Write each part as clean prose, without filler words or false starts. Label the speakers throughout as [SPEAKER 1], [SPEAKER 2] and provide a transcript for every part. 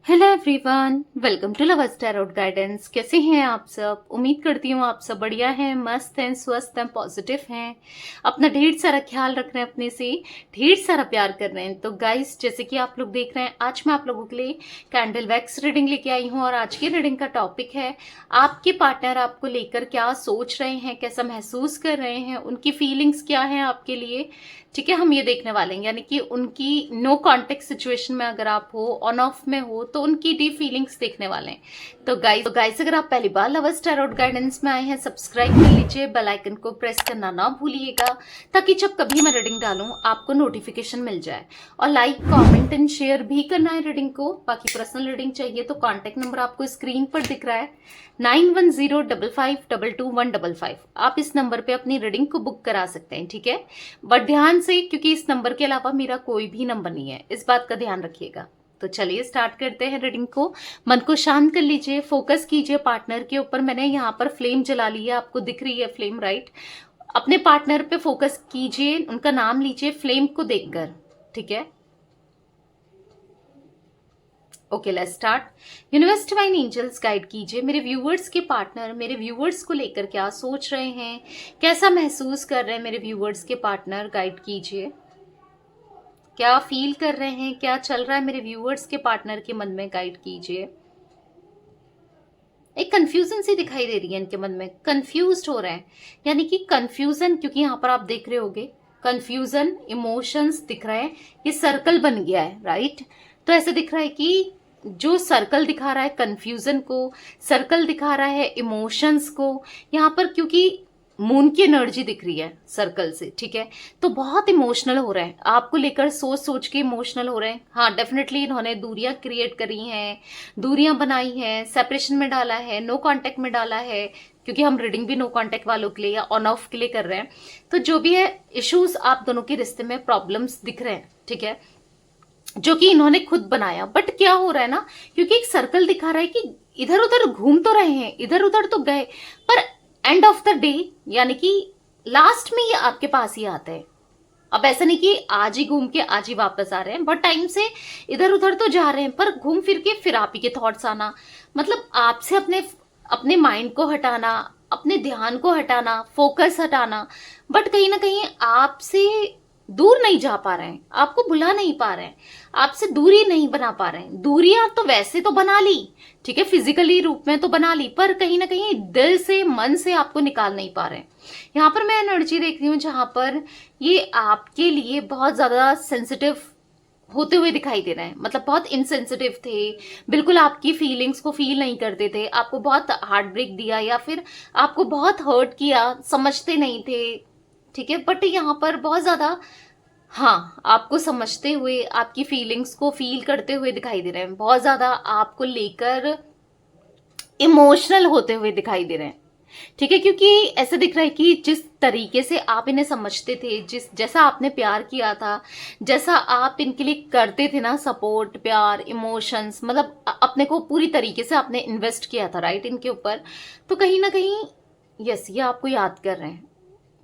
[SPEAKER 1] Hello everyone, welcome to lovers tarot guidance. कैसे हैं आप सब? उम्मीद करती हूँ आप सब बढ़िया हैं, मस्त हैं, स्वस्थ हैं, पॉजिटिव हैं, अपना ढेर सारा ख्याल रख रहे हैं, अपने से ढेर सारा प्यार कर रहे हैं। तो गाइस, जैसे कि आप लोग देख रहे हैं, आज मैं आप लोगों के लिए कैंडल वैक्स रीडिंग लेके आई हूँ और आज की रीडिंग का टॉपिक है आपके पार्टनर आपको लेकर क्या सोच रहे हैं, कैसा महसूस कर रहे हैं, उनकी फीलिंग्स क्या हैं आपके लिए। ठीक है, हम ये देखने वाले हैं, यानी कि उनकी नो कॉन्टेक्ट सिचुएशन में अगर आप हो, ऑन ऑफ में हो, तो उनकी डीप फीलिंग्स देखने वाले हैं। तो गाइस अगर आप पहली बार लवर्स टैरोट गाइडेंस में आए हैं, सब्सक्राइब कर लीजिए, बेल आइकन को प्रेस करना ना भूलिएगा, ताकि जब कभी मैं रीडिंग डालूं आपको नोटिफिकेशन मिल जाए। और लाइक, कमेंट एंड शेयर भी करना है रीडिंग को। बाकी पर्सनल रीडिंग चाहिए तो कॉन्टेक्ट नंबर आपको स्क्रीन पर दिख रहा है 9105522155। आप इस नंबर पे अपनी रीडिंग को बुक करा सकते हैं। ठीक है, बट ध्यान से, क्योंकि इस नंबर के अलावा मेरा कोई भी नंबर नहीं है, इस बात का ध्यान रखिएगा। तो चलिए स्टार्ट करते हैं रीडिंग को। मन को शांत कर लीजिए, फोकस कीजिए पार्टनर के ऊपर। मैंने यहाँ पर फ्लेम जला ली है, आपको दिख रही है फ्लेम, राइट? अपने पार्टनर पे फोकस कीजिए, उनका नाम लीजिए फ्लेम को देखकर। ठीक है, okay, let's start. Universe divine angels guide कीजिए मेरे व्यूवर्स के पार्टनर मेरे व्यूवर्स को लेकर क्या सोच रहे हैं, कैसा महसूस कर रहे हैं मेरे व्यूवर्स के पार्टनर। गाइड कीजिए, क्या फील कर रहे हैं, क्या चल रहा है मेरे व्यूअर्स के पार्टनर के मन में। गाइड कीजिए। एक कंफ्यूजन सी दिखाई दे रही है इनके मन में, कंफ्यूज्ड हो रहे हैं, यानी कि कंफ्यूजन, क्योंकि यहाँ पर आप देख रहे होगे कंफ्यूजन, इमोशंस दिख रहे हैं, ये सर्कल बन गया है, राइट? तो ऐसे दिख रहा है कि जो सर्कल दिखा रहा है कंफ्यूजन को, सर्कल दिखा रहा है इमोशंस को, यहाँ पर क्योंकि मून की एनर्जी दिख रही है सर्कल से। ठीक है, तो बहुत इमोशनल हो रहे हैं, आपको लेकर सोच सोच के इमोशनल हो रहे हैं। हाँ, डेफिनेटली इन्होंने दूरियां क्रिएट करी हैं, दूरियां बनाई हैं, सेपरेशन में डाला है, नो कांटेक्ट में डाला है, क्योंकि हम रीडिंग भी नो कांटेक्ट वालों के लिए या ऑन ऑफ के लिए कर रहे हैं। तो जो भी है इश्यूज आप दोनों के रिश्ते में, प्रॉब्लम्स दिख रहे हैं, ठीक है, जो कि इन्होंने खुद बनाया। बट क्या हो रहा है ना, क्योंकि एक सर्कल दिखा रहा है कि इधर उधर घूम तो रहे हैं, इधर उधर तो गए, पर एंड ऑफ द डे, यानी कि लास्ट में ये आपके पास ही आता है। अब ऐसा नहीं कि आज ही घूम के आज ही वापस आ रहे हैं, बट टाइम से इधर उधर तो जा रहे हैं, पर घूम फिर के फिर आप ही के थॉट्स आना, मतलब आपसे अपने अपने माइंड को हटाना, अपने ध्यान को हटाना, फोकस हटाना, बट कहीं ना कहीं आपसे दूर नहीं जा पा रहे हैं, आपको बुला नहीं पा रहे हैं, आपसे दूरी नहीं बना पा रहे हैं। दूरियां तो वैसे तो बना ली, ठीक है, फिजिकली रूप में तो बना ली, पर कहीं ना कहीं दिल से, मन से आपको निकाल नहीं पा रहे हैं। यहाँ पर मैं एनर्जी देख रही हूँ जहां पर ये आपके लिए बहुत ज्यादा सेंसिटिव होते हुए दिखाई दे रहे हैं, मतलब बहुत इनसेंसिटिव थे, बिल्कुल आपकी फीलिंग्स को फील नहीं करते थे, आपको बहुत हार्ट ब्रेक दिया या फिर आपको बहुत हर्ट किया, समझते नहीं थे। ठीक है, बट यहाँ पर बहुत ज्यादा, हाँ, आपको समझते हुए, आपकी फीलिंग्स को फील करते हुए दिखाई दे रहे हैं, बहुत ज्यादा आपको लेकर इमोशनल होते हुए दिखाई दे रहे हैं। ठीक है, क्योंकि ऐसा दिख रहा है कि जिस तरीके से आप इन्हें समझते थे, जैसा आपने प्यार किया था, जैसा आप इनके लिए करते थे ना, सपोर्ट, प्यार, इमोशंस, मतलब अपने को पूरी तरीके से आपने इन्वेस्ट किया था, राइट, इनके ऊपर। तो कहीं ना कहीं यस, ये आपको याद कर रहे हैं,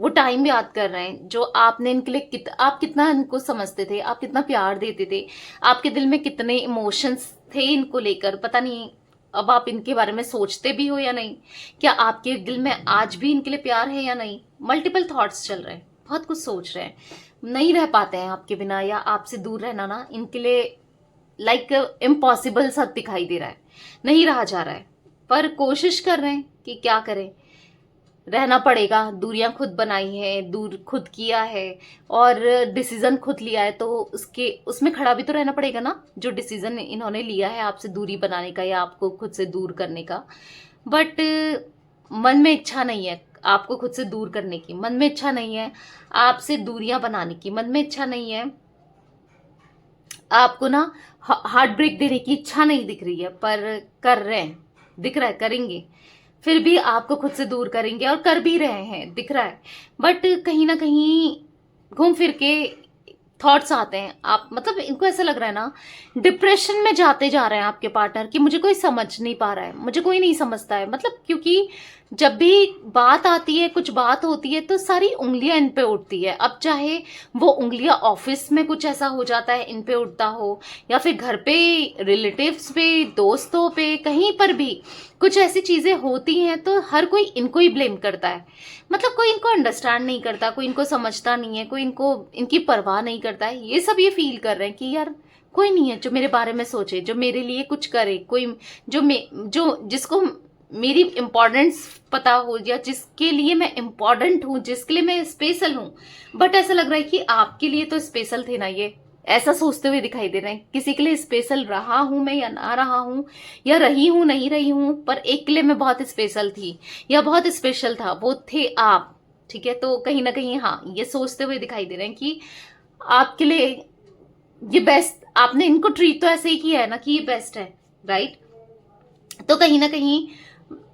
[SPEAKER 1] वो टाइम याद कर रहे हैं जो आपने इनके लिए आप कितना इनको समझते थे, आप कितना प्यार देते थे, आपके दिल में कितने इमोशंस थे इनको लेकर। पता नहीं अब आप इनके बारे में सोचते भी हो या नहीं, क्या आपके दिल में आज भी इनके लिए प्यार है या नहीं। मल्टीपल थॉट्स चल रहे हैं, बहुत कुछ सोच रहे हैं, नहीं रह पाते हैं आपके बिना, या आपसे दूर रहना ना इनके लिए लाइक इम्पॉसिबल सा दिखाई दे रहा है, नहीं रहा जा रहा है, पर कोशिश कर रहे हैं कि क्या करें, रहना पड़ेगा। दूरियां खुद बनाई है, दूर खुद किया है और डिसीजन खुद लिया है, तो उसमें खड़ा भी तो रहना पड़ेगा ना, जो डिसीजन इन्होंने लिया है आपसे दूरी बनाने का या आपको खुद से दूर करने का। बट मन में इच्छा नहीं है आपको खुद से दूर करने की, मन में इच्छा नहीं है आपसे दूरियां बनाने की, मन में इच्छा नहीं है आपको ना हार्ट ब्रेक देने की इच्छा नहीं दिख रही है, पर कर रहे हैं, दिख रहा है करेंगे, फिर भी आपको खुद से दूर करेंगे और कर भी रहे हैं, दिख रहा है। बट कहीं ना कहीं घूम फिर के थॉट्स आते हैं, आप मतलब इनको ऐसा लग रहा है ना, डिप्रेशन में जाते जा रहे हैं आपके पार्टनर कि मुझे कोई समझ नहीं पा रहा है, मुझे कोई नहीं समझता है, मतलब क्योंकि जब भी बात आती है, कुछ बात होती है, तो सारी उंगलियां इन पे उठती है। अब चाहे वो उंगलियां ऑफिस में कुछ ऐसा हो जाता है इन पे उठता हो, या फिर घर पे, रिलेटिव्स पे, दोस्तों पे, कहीं पर भी कुछ ऐसी चीजें होती हैं तो हर कोई इनको ही ब्लेम करता है। मतलब कोई इनको अंडरस्टैंड नहीं करता, कोई इनको समझता नहीं है, कोई इनको इनकी परवाह नहीं करता है। ये सब ये फील कर रहे हैं कि यार कोई नहीं है जो मेरे बारे में सोचे, जो मेरे लिए कुछ करे, कोई जो जिसको मेरी इम्पोर्टेंस पता हो, या जिसके लिए मैं इम्पोर्टेंट हूँ, जिसके लिए मैं स्पेशल हूँ। बट ऐसा लग रहा है कि आपके लिए तो स्पेशल थे ना ये, ऐसा सोचते हुए दिखाई दे रहे हैं। किसी के लिए स्पेशल रहा हूं मैं या ना रहा हूं, या रही हूं नहीं रही हूं, पर एक के लिए मैं बहुत स्पेशल थी या बहुत स्पेशल था, वो थे आप। ठीक है, तो कहीं ना कहीं हाँ, ये सोचते हुए दिखाई दे रहे हैं कि आपके लिए ये बेस्ट, आपने इनको ट्रीट तो ऐसे ही किया है ना कि ये बेस्ट है, राइट। तो कहीं ना कहीं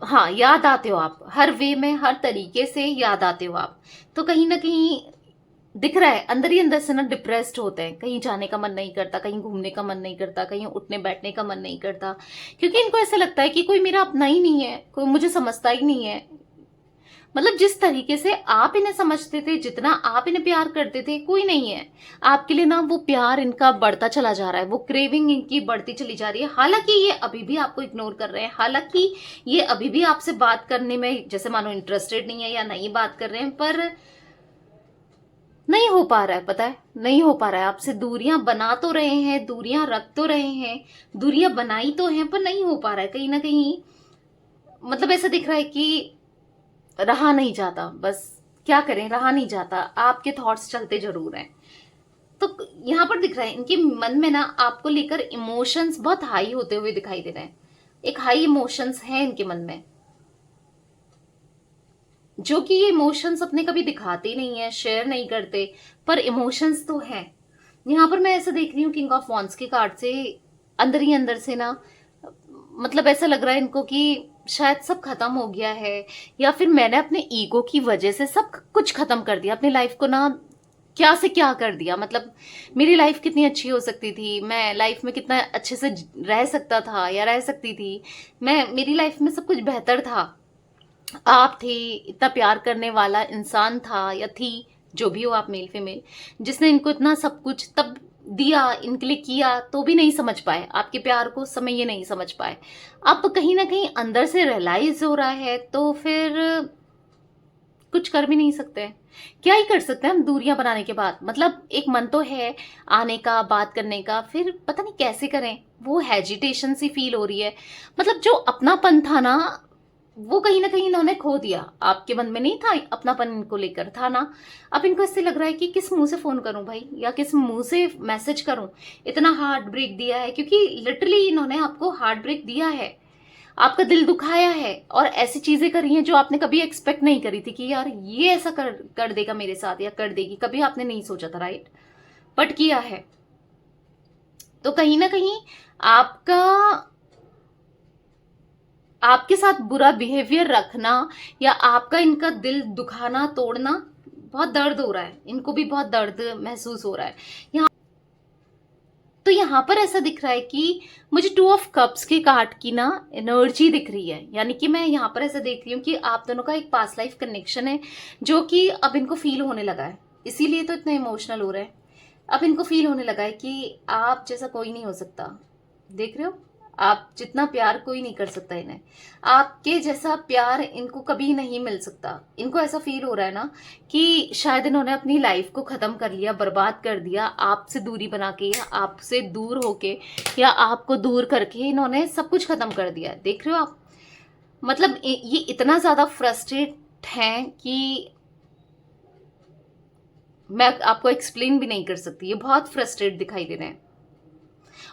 [SPEAKER 1] हाँ, याद आते हो आप, हर वे में, हर तरीके से याद आते हो आप। तो कहीं ना कहीं दिख रहा है अंदर ही अंदर से ना, डिप्रेस्ड होते हैं, कहीं जाने का मन नहीं करता, कहीं घूमने का मन नहीं करता, कहीं उठने बैठने का मन नहीं करता, क्योंकि इनको ऐसा लगता है कि कोई मेरा अपना ही नहीं है, कोई मुझे समझता ही नहीं है। मतलब जिस तरीके से आप इन्हें समझते थे, जितना आप इन्हें प्यार करते थे, कोई नहीं है आपके लिए ना। वो प्यार इनका बढ़ता चला जा रहा है, वो क्रेविंग इनकी बढ़ती चली जा रही है। हालांकि ये अभी भी आपको इग्नोर कर रहे हैं, हालांकि ये अभी भी आपसे बात करने में जैसे मानो इंटरेस्टेड नहीं है या नहीं बात कर रहे हैं, पर नहीं हो पा रहा है। पता है, नहीं हो पा रहा है। आपसे दूरियां बना तो रहे हैं, दूरियां रख तो रहे हैं, दूरियां बनाई तो हैं, पर नहीं हो पा रहा है कहीं ना कहीं। मतलब ऐसा दिख रहा है कि रहा नहीं जाता, बस क्या करें, रहा नहीं जाता, आपके थॉट्स चलते जरूर हैं। तो यहाँ पर दिख रहा है इनके मन में ना आपको लेकर इमोशंस बहुत हाई होते हुए दिखाई दे रहे हैं। एक हाई इमोशंस है इनके मन में, जो कि ये इमोशंस अपने कभी दिखाते नहीं है, शेयर नहीं करते, पर इमोशंस तो हैं। यहाँ पर मैं ऐसा देख रही हूँ किंग ऑफ वॉन्ड्स के कार्ड से, अंदर ही अंदर से ना, मतलब ऐसा लग रहा है इनको कि शायद सब खत्म हो गया है, या फिर मैंने अपने ईगो की वजह से सब कुछ खत्म कर दिया, अपनी लाइफ को ना क्या से क्या कर दिया। मतलब मेरी लाइफ कितनी अच्छी हो सकती थी, मैं लाइफ में कितना अच्छे से रह सकता था या रह सकती थी, मेरी लाइफ में सब कुछ बेहतर था। आप थे, इतना प्यार करने वाला इंसान था या थी, जो भी हो आप, मेल फीमेल, जिसने इनको इतना सब कुछ तब दिया, इनके लिए किया, तो भी नहीं समझ पाए आपके प्यार को, समय ये नहीं समझ पाए। अब कहीं ना कहीं अंदर से रियलाइज हो रहा है, तो फिर कुछ कर भी नहीं सकते। क्या ही कर सकते हैं हम दूरियां बनाने के बाद। मतलब एक मन तो है आने का, बात करने का, फिर पता नहीं कैसे करें, वो हेजिटेशन सी फील हो रही है। मतलब जो अपनापन था ना, वो कहीं ना कहीं इन्होंने खो दिया। आपके मन में नहीं था अपनापन, इनको लेकर था ना। अब इनको इससे लग रहा है कि किस मुंह से फोन करूं भाई, या किस मुंह से मैसेज करूं। इतना हार्ट ब्रेक दिया है, क्योंकि लिटरली इन्होंने आपको हार्ट ब्रेक दिया है, आपका दिल दुखाया है, और ऐसी चीजें करी हैं जो आपने कभी एक्सपेक्ट नहीं करी थी कि यार ये ऐसा कर देगा मेरे साथ, या कर देगी, कभी आपने नहीं सोचा था, राइट। बट किया है। तो कहीं ना कहीं आपका, आपके साथ बुरा बिहेवियर रखना, या आपका इनका दिल दुखाना, तोड़ना, बहुत दर्द हो रहा है इनको भी, बहुत दर्द महसूस हो रहा है यहाँ। तो यहाँ पर ऐसा दिख रहा है कि मुझे 2 ऑफ कप्स के कार्ड की ना एनर्जी दिख रही है। यानी कि मैं यहाँ पर ऐसा देख रही हूँ कि आप दोनों का एक पास्ट लाइफ कनेक्शन है, जो कि अब इनको फील होने लगा है, इसीलिए तो इतना इमोशनल हो रहा है। अब इनको फील होने लगा है कि आप जैसा कोई नहीं हो सकता। देख रहे हो, आप जितना प्यार कोई नहीं कर सकता इन्हें, आपके जैसा प्यार इनको कभी नहीं मिल सकता। इनको ऐसा फील हो रहा है ना कि शायद इन्होंने अपनी लाइफ को खत्म कर लिया, बर्बाद कर दिया, आपसे दूरी बना के, या आपसे दूर होके, या आपको दूर करके इन्होंने सब कुछ खत्म कर दिया। देख रहे हो आप, मतलब ये इतना ज्यादा फ्रस्ट्रेट हैं कि मैं आपको एक्सप्लेन भी नहीं कर सकती। ये बहुत फ्रस्ट्रेट दिखाई दे रहे हैं,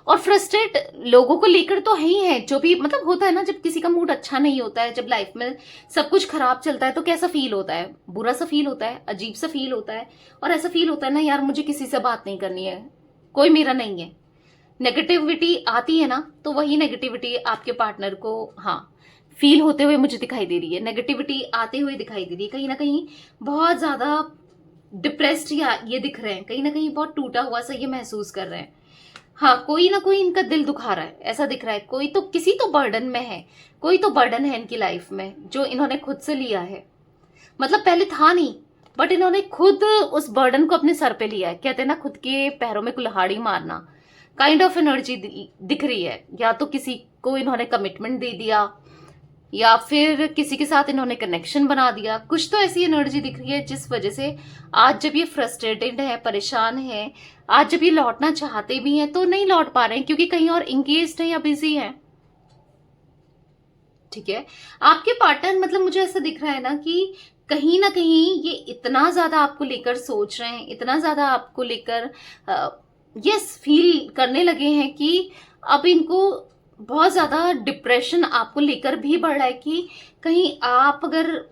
[SPEAKER 1] और फ्रस्ट्रेट लोगों को लेकर तो है ही है। जो भी मतलब होता है ना, जब किसी का मूड अच्छा नहीं होता है, जब लाइफ में सब कुछ खराब चलता है, तो कैसा फील होता है, बुरा सा फील होता है, अजीब सा फील होता है, और ऐसा फील होता है ना, यार मुझे किसी से बात नहीं करनी है, कोई मेरा नहीं है। नेगेटिविटी आती है ना, तो वही नेगेटिविटी आपके पार्टनर को हाँ फील होते हुए मुझे दिखाई दे रही है, नेगेटिविटी आते हुए दिखाई दे रही है। कहीं ना कहीं बहुत ज्यादा डिप्रेस्ड या ये दिख रहे हैं, कहीं ना कहीं बहुत टूटा हुआ सा ये महसूस कर रहे हैं। हाँ, कोई ना कोई इनका दिल दुखा रहा है, ऐसा दिख रहा है। कोई तो, किसी तो बर्डन में है, कोई तो बर्डन है इनकी लाइफ में जो इन्होंने खुद से लिया है। मतलब पहले था नहीं, बट इन्होंने खुद उस बर्डन को अपने सर पे लिया है। कहते हैं ना, खुद के पैरों में कुल्हाड़ी मारना, काइंड ऑफ एनर्जी दिख रही है। या तो किसी को इन्होंने कमिटमेंट दे दिया, या फिर किसी के साथ इन्होंने कनेक्शन बना दिया। कुछ तो ऐसी एनर्जी दिख रही है जिस वजह से आज जब ये फ्रस्ट्रेटेड है, परेशान है, आज जब ये लौटना चाहते भी हैं तो नहीं लौट पा रहे हैं, क्योंकि कहीं और इंगेज्ड है या बिजी है। ठीक है, आपके पार्टनर, मतलब मुझे ऐसा दिख रहा है ना कि कहीं ना कहीं ये इतना ज्यादा आपको लेकर सोच रहे हैं, इतना ज्यादा आपको लेकर यस फील करने लगे हैं कि अब इनको बहुत ज्यादा डिप्रेशन आपको लेकर भी बढ़ रहा है कि कहीं आप अगर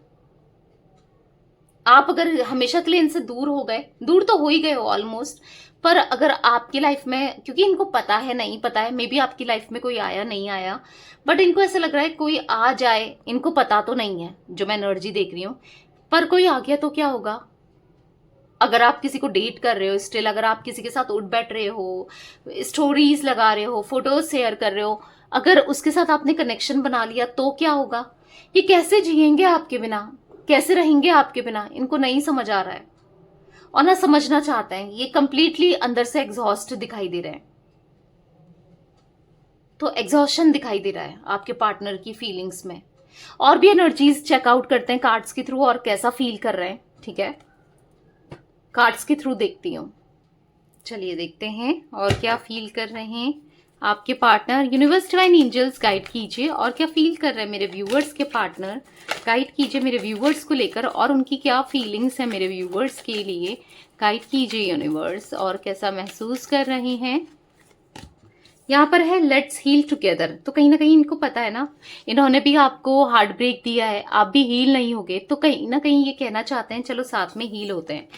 [SPEAKER 1] हमेशा के लिए इनसे दूर हो गए, दूर तो हो ही गए हो ऑलमोस्ट, पर अगर आपकी लाइफ में, क्योंकि इनको पता है, नहीं पता है, मे बी आपकी लाइफ में कोई आया नहीं आया, बट इनको ऐसा लग रहा है कोई आ जाए, इनको पता तो नहीं है जो मैं एनर्जी देख रही हूँ, पर कोई आ गया तो क्या होगा। अगर आप किसी को डेट कर रहे हो स्टिल, अगर आप किसी के साथ उठ बैठ रहे हो, स्टोरीज लगा रहे हो, फोटोज शेयर कर रहे हो, अगर उसके साथ आपने कनेक्शन बना लिया तो क्या होगा। ये कैसे जिएंगे आपके बिना, कैसे रहेंगे आपके बिना, इनको नहीं समझ आ रहा है और ना समझना चाहते हैं। ये कंप्लीटली अंदर से एग्जॉस्ट दिखाई दे रहे हैं। तो एग्जॉस्शन दिखाई दे रहा है आपके पार्टनर की फीलिंग्स में। और भी एनर्जीज चेकआउट करते हैं कार्ड्स के थ्रू, और कैसा फील कर रहे हैं। ठीक है, कार्ड्स के थ्रू देखती हूँ। चलिए देखते हैं और क्या फील कर रहे हैं आपके partner. Universe divine angels guide कीजिए, और क्या फील कर रहे हैं मेरे व्यूवर्स के पार्टनर। गाइड कीजिए मेरे व्यूवर्स को लेकर, और उनकी क्या फीलिंग्स है मेरे व्यूवर्स के लिए। गाइड कीजिए यूनिवर्स, और कैसा महसूस कर रहे हैं। यहाँ पर है लेट्स हील टुगेदर, तो कहीं ना कहीं इनको पता है ना, इन्होंने भी आपको हार्ट ब्रेक दिया है, आप भी हील नहीं होगे, तो कहीं ना कहीं ये कहना चाहते हैं चलो साथ में हील होते हैं।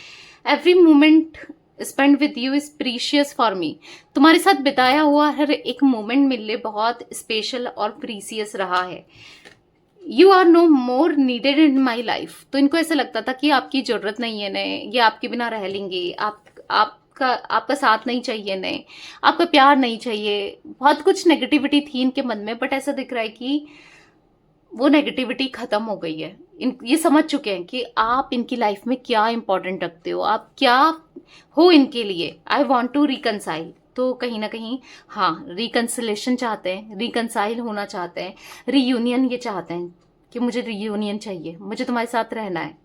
[SPEAKER 1] Every moment spend with you is precious for me, तुम्हारे साथ बिताया हुआ हर एक मोमेंट मेरे लिए बहुत स्पेशल और प्रीसियस रहा है। You are no more needed in my life, तो इनको ऐसा लगता था कि आपकी जरूरत नहीं है नए, ये आपके बिना रह लेंगे, आपका साथ नहीं चाहिए नए, आपका प्यार नहीं चाहिए। बहुत कुछ नेगेटिविटी थी इनके मन में, बट ऐसा दिख रहा है कि वो नेगेटिविटी खत्म हो गई है। ये समझ चुके हैं कि आप इनकी लाइफ में क्या इंपॉर्टेंट रखते हो, आप क्या हो इनके लिए। आई वॉन्ट टू रिकनसाइल, तो कहीं ना कहीं हाँ रिकनसिलेशन चाहते हैं, रिकनसाइल होना चाहते हैं, रीयूनियन ये चाहते हैं कि मुझे रीयूनियन चाहिए, मुझे तुम्हारे साथ रहना है।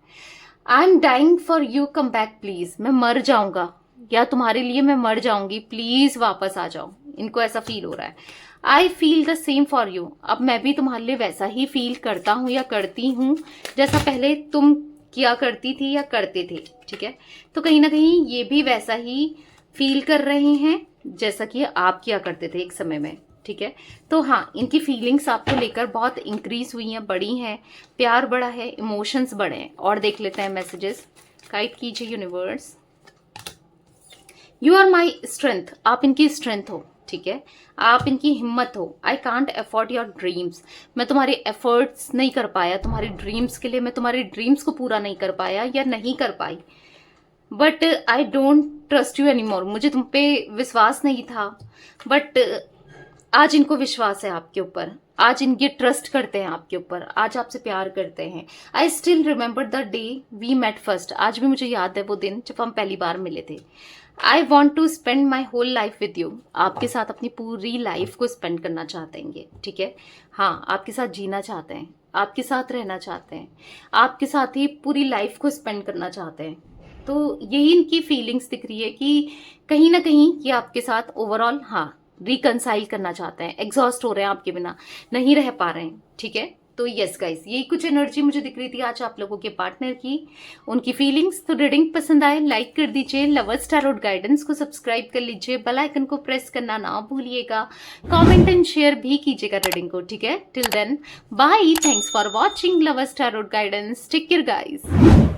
[SPEAKER 1] I am dying for you come back please, मैं मर जाऊंगा या तुम्हारे लिए मैं मर जाऊंगी, प्लीज वापस आ जाओ। इनको ऐसा फील हो रहा है। I feel the same for you, अब मैं भी तुम्हारे लिए वैसा ही फील करता हूँ या करती हूँ जैसा पहले तुम किया करती थी या करते थे। ठीक है, तो कहीं ना कहीं ये भी वैसा ही फील कर रहे हैं जैसा कि आप किया करते थे एक समय में। ठीक है, तो हाँ इनकी फीलिंग्स आपको लेकर बहुत इंक्रीज हुई हैं, बड़ी हैं, प्यार बड़ा है, इमोशंस बड़े हैं। और देख लेते हैं मैसेजेस। गाइड कीजिए universe. You are my strength, आप इनकी स्ट्रेंथ हो। ठीक है, आप इनकी हिम्मत हो। I can't afford your dreams, मैं तुम्हारे एफर्ट्स नहीं कर पाया तुम्हारे ड्रीम्स के लिए, मैं तुम्हारे ड्रीम्स को पूरा नहीं कर पाया या नहीं कर पाई। But I don't trust you any more, मुझे तुम पे विश्वास नहीं था, बट आज इनको विश्वास है आपके ऊपर, आज इनके ट्रस्ट करते हैं आपके ऊपर, आज आपसे प्यार करते हैं। I still remember the day we met first, आज भी मुझे याद है वो दिन जब हम पहली बार मिले थे। I want to spend my whole life with you, आपके साथ अपनी पूरी लाइफ को स्पेंड करना चाहते हैं। ठीक है, हाँ आपके साथ जीना चाहते हैं, आपके साथ रहना चाहते हैं, आपके साथ ही पूरी लाइफ को स्पेंड करना चाहते हैं। तो यही इनकी फीलिंग्स दिख रही है कि कहीं ना कहीं ये आपके साथ ओवरऑल हाँ रिकनसाइल करना चाहते हैं, एग्जॉस्ट हो रहे हैं आपके बिना, नहीं रह पा रहे हैं। ठीक है, तो यस गाइस, यही कुछ एनर्जी मुझे दिख रही थी आज आप लोगों के पार्टनर की, उनकी फीलिंग्स। तो रीडिंग पसंद आए लाइक कर दीजिए, लवर्स टैरोट गाइडेंस को सब्सक्राइब कर लीजिए, बेल आइकन को प्रेस करना ना भूलिएगा, कमेंट एंड शेयर भी कीजिएगा रीडिंग को। ठीक है, till then bye, thanks for watching lovers tarot guidance, take care guys.